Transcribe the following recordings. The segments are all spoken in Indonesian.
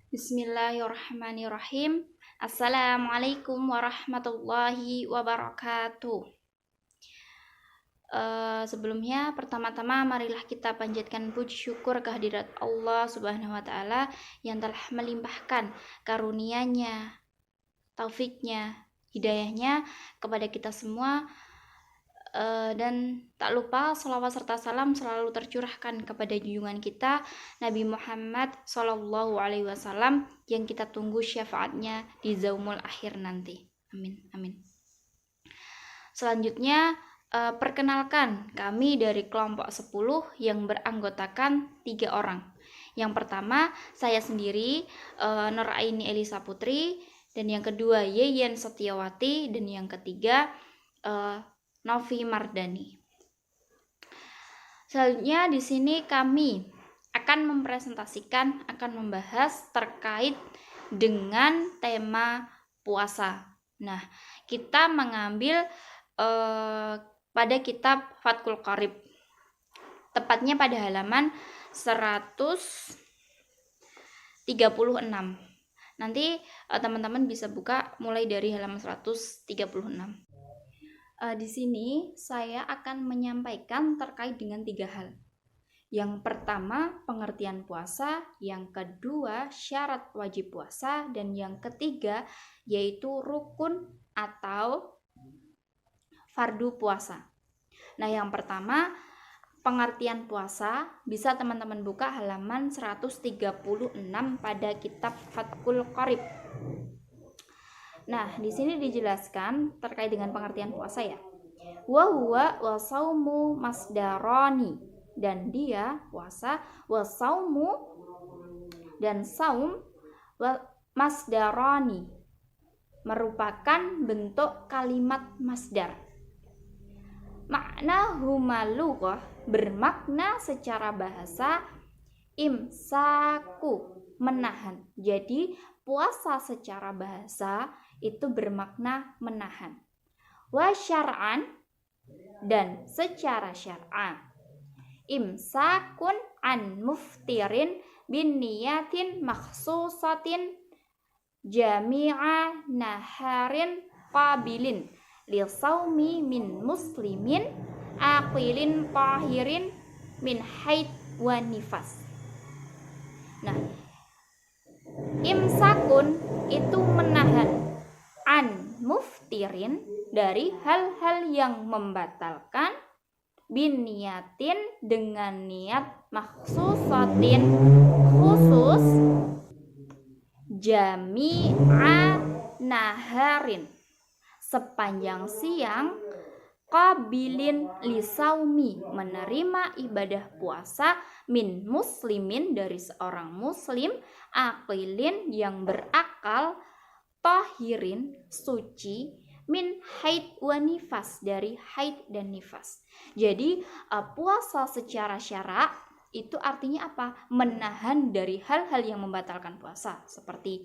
Bismillahirrahmanirrahim. Assalamualaikum warahmatullahi wabarakatuh. Sebelumnya, pertama-tama marilah kita panjatkan puji syukur kehadirat Allah Subhanahu wa Ta'ala yang telah melimpahkan karunia-Nya, taufiknya, hidayahnya kepada kita semua. Dan tak lupa salawat serta salam selalu tercurahkan kepada junjungan kita Nabi Muhammad Sallallahu Alaihi Wasallam yang kita tunggu syafaatnya di zaumul akhir nanti. Amin, amin. Selanjutnya, perkenalkan kami dari kelompok 10 yang beranggotakan 3 orang. Yang pertama, saya sendiri, Nur Aini Elisa Putri, dan yang kedua Yeyen Setiawati, dan yang ketiga Novi Mardani. Selanjutnya di sini kami akan membahas terkait dengan tema puasa. Nah, kita mengambil pada kitab Fathul Qorib, tepatnya pada halaman 136. Nanti teman-teman bisa buka mulai dari halaman 136. Di sini saya akan menyampaikan terkait dengan 3 hal. Yang pertama, pengertian puasa, yang kedua, syarat wajib puasa, dan yang ketiga, yaitu rukun atau fardu puasa. Nah, yang pertama, pengertian puasa, bisa teman-teman buka halaman 136 pada kitab Fathul Qorib. Nah, di sini dijelaskan terkait dengan pengertian puasa ya. Wa huwa wa saumu masdarani, dan dia puasa, wa saumu dan saum wa masdarani, merupakan bentuk kalimat masdar. Makna humalughah, bermakna secara bahasa imsaku, menahan. Jadi puasa secara bahasa itu bermakna menahan. Wa syar'an, dan secara syar'an, imsakun an muftirin bin niyatin makhsusatin jami'a naharin qabilin li saumi min muslimin aqilin tahirin min haid wa nifas. Nah, imsakun itu menahan, an muftirin dari hal-hal yang membatalkan, bin niyatin dengan niat, makhsusatin khusus, jami'a naharin sepanjang siang, qabilin lisaumi menerima ibadah puasa, min muslimin dari seorang muslim, aqilin yang berakal, tahirin suci, min haid wa nifas dari haid dan nifas. Jadi puasa secara syara itu artinya apa? Menahan dari hal-hal yang membatalkan puasa, seperti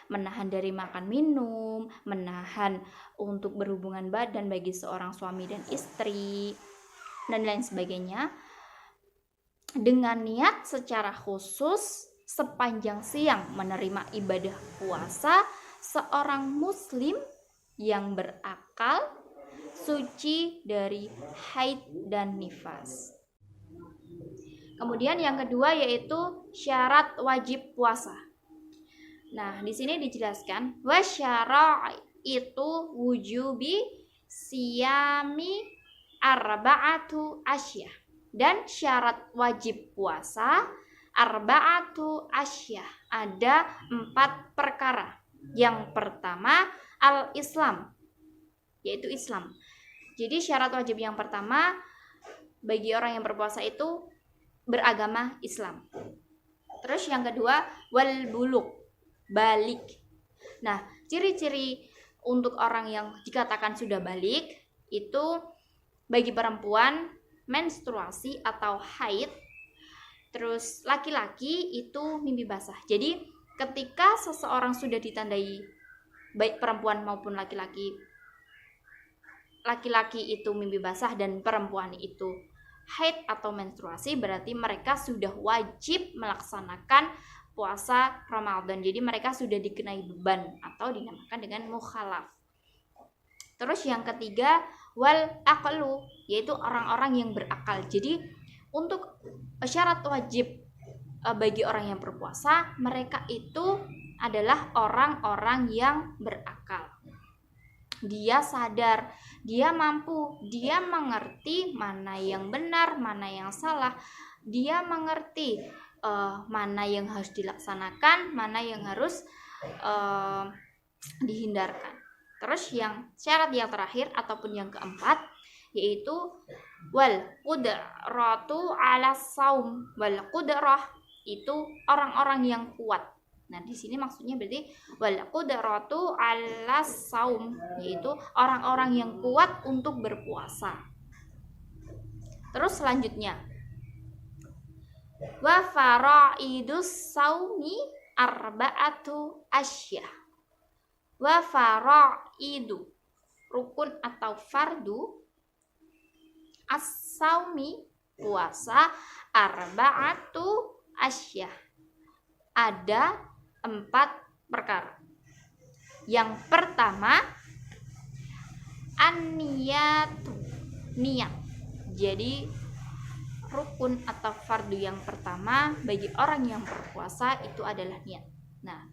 menahan dari makan minum, menahan untuk berhubungan badan bagi seorang suami dan istri, dan lain sebagainya, dengan niat secara khusus sepanjang siang menerima ibadah puasa seorang muslim yang berakal, suci dari haid dan nifas. Kemudian yang kedua yaitu syarat wajib puasa. Nah, di sini dijelaskan wa syara' itu wujubi siyami arba'atu asyah, dan syarat wajib puasa arba'atu asyah, ada 4 perkara. Yang pertama al-Islam, yaitu Islam. Jadi syarat wajib yang pertama bagi orang yang berpuasa itu beragama Islam. Terus yang kedua wal buluk, balik. Nah, ciri-ciri untuk orang yang dikatakan sudah balik itu bagi perempuan menstruasi atau haid. Terus laki-laki itu mimpi basah. Jadi ketika seseorang sudah ditandai, baik perempuan maupun laki-laki itu mimpi basah dan perempuan itu haid atau menstruasi, berarti mereka sudah wajib melaksanakan puasa Ramadan. Jadi mereka sudah dikenai beban atau dinamakan dengan mukhalaf. Terus yang ketiga wal aqlu, yaitu orang-orang yang berakal. Jadi untuk syarat wajib bagi orang yang berpuasa, mereka itu adalah orang-orang yang berakal. Dia sadar, dia mampu, dia mengerti mana yang benar, mana yang salah. Dia mengerti mana yang harus dilaksanakan, mana yang harus dihindarkan. Terus yang syarat yang terakhir ataupun yang keempat yaitu wal qudratu ala saum. Wal qudrah itu orang-orang yang kuat. Nah, di sini maksudnya berarti wal qudratu ala saum, yaitu orang-orang yang kuat untuk berpuasa. Terus selanjutnya wa faraidus saumi arba'atu asya. Wa faraidu, rukun atau fardu, as-saumi, puasa, arba'atu asya, ada 4 perkara. Yang pertama an-niyatu, niat. Jadi rukun atau fardu yang pertama bagi orang yang berpuasa itu adalah niat. Nah,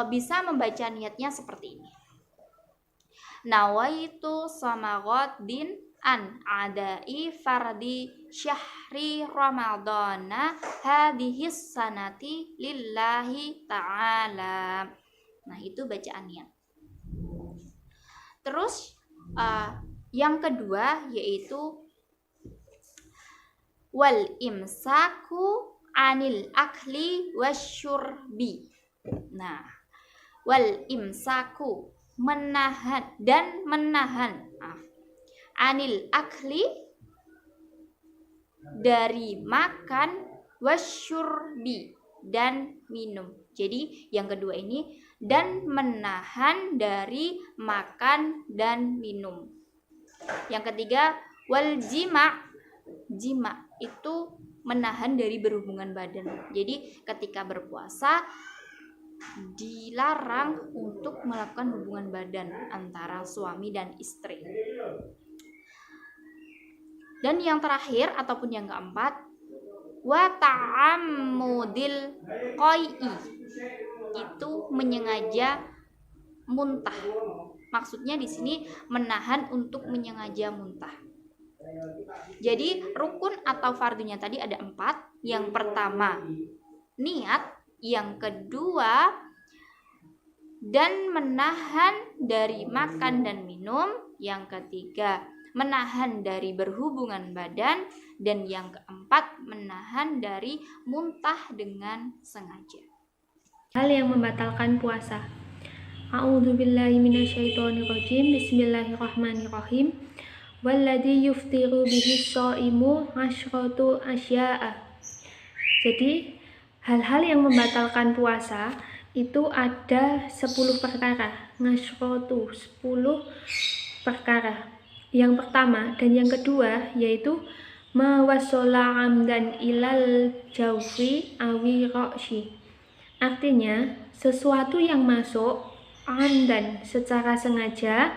bisa membaca niatnya seperti ini. Nawaitu samaghadin an adai fardi syahri ramadana hadhis sanati lillahi ta'ala. Nah, itu bacaan niat. Terus yang kedua yaitu wal imsaku anil akli wasyurbi. Nah, wal imsaku, menahan dan menahan anil akli, dari makan, wasyurbi, dan minum. Jadi yang kedua ini dan menahan dari makan dan minum. Yang ketiga wal jima, jima itu menahan dari berhubungan badan. Jadi ketika berpuasa dilarang untuk melakukan hubungan badan antara suami dan istri. Dan yang terakhir ataupun yang keempat wa ta'ammudil qai'i, itu menyengaja muntah. Maksudnya di sini menahan untuk menyengaja muntah. Jadi rukun atau fardunya tadi ada 4. Yang pertama niat, yang kedua dan menahan dari makan dan minum, yang ketiga menahan dari berhubungan badan, dan yang keempat menahan dari muntah dengan sengaja. Hal yang membatalkan puasa. A'udzubillahi minasyaitonirrajim. Bismillahirrahmanirrahim. Walladzi yuftiru bihi shaimu asyratu asya'a. Jadi hal-hal yang membatalkan puasa itu ada 10 perkara. Ngasyratu, 10 perkara. Yang pertama dan yang kedua yaitu mawassola amdan ilal jawfi awi ro'shi. Artinya sesuatu yang masuk amdan secara sengaja,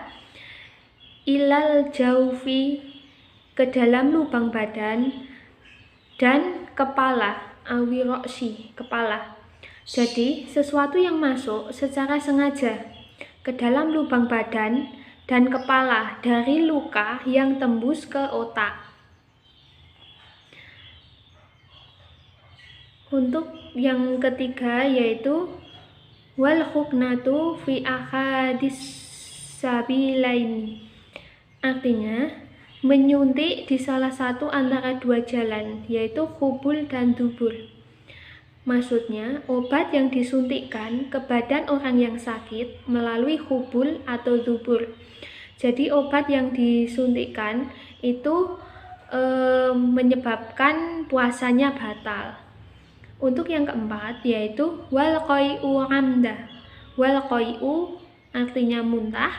ilal jawfi ke dalam lubang badan, dan kepala, awi ro'shi, kepala. Jadi sesuatu yang masuk secara sengaja ke dalam lubang badan dan kepala dari luka yang tembus ke otak. Untuk yang ketiga yaitu wal huknatu fi ahadis sabilaini. Artinya menyuntik di salah satu antara 2 jalan, yaitu khubul dan dubur. Maksudnya obat yang disuntikkan ke badan orang yang sakit melalui khubul atau dubur. Jadi obat yang disuntikkan itu menyebabkan puasanya batal. Untuk yang keempat yaitu wal qai'u amda. Wal qai'u artinya muntah,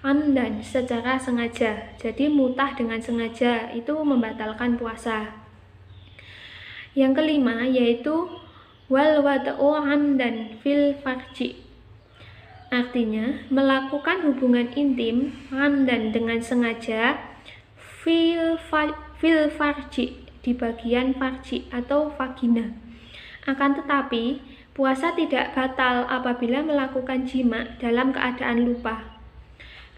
amdan secara sengaja. Jadi muntah dengan sengaja itu membatalkan puasa. Yang kelima yaitu wal wad'u amdan fil farji. Artinya, melakukan hubungan intim amdan dengan sengaja fil farji, di bagian farji atau vagina. Akan tetapi, puasa tidak batal apabila melakukan jima dalam keadaan lupa.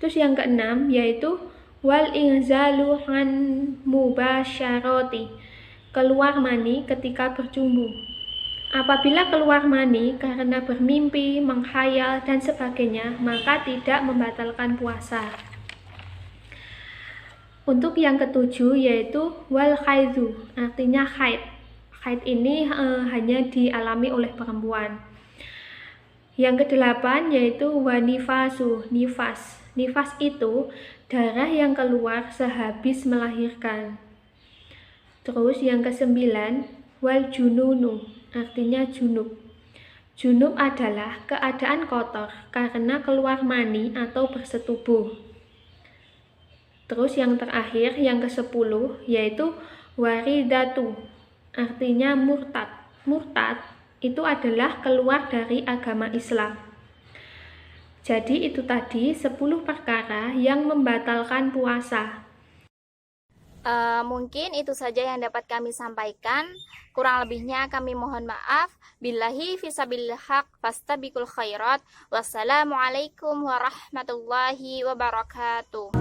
Terus yang keenam yaitu wal inzalu an mubasyarati, keluar mani ketika bercumbu. Apabila keluar mani karena bermimpi, menghayal, dan sebagainya, maka tidak membatalkan puasa. Untuk yang ketujuh yaitu wal haidhu, artinya haid. Haid ini hanya dialami oleh perempuan. Yang kedelapan yaitu wanifasu, nifas. Nifas itu darah yang keluar sehabis melahirkan. Terus yang kesembilan wal jununu, artinya junub. Junub adalah keadaan kotor karena keluar mani atau bersetubuh. Terus yang terakhir, yang ke-10 yaitu waridatu, artinya murtad. Murtad itu adalah keluar dari agama Islam. Jadi itu tadi 10 perkara yang membatalkan puasa. Mungkin itu saja yang dapat kami sampaikan. Kurang lebihnya kami mohon maaf. Billahi fisabilil haq fastabiqul khairat. Wassalamualaikum warahmatullahi wabarakatuh.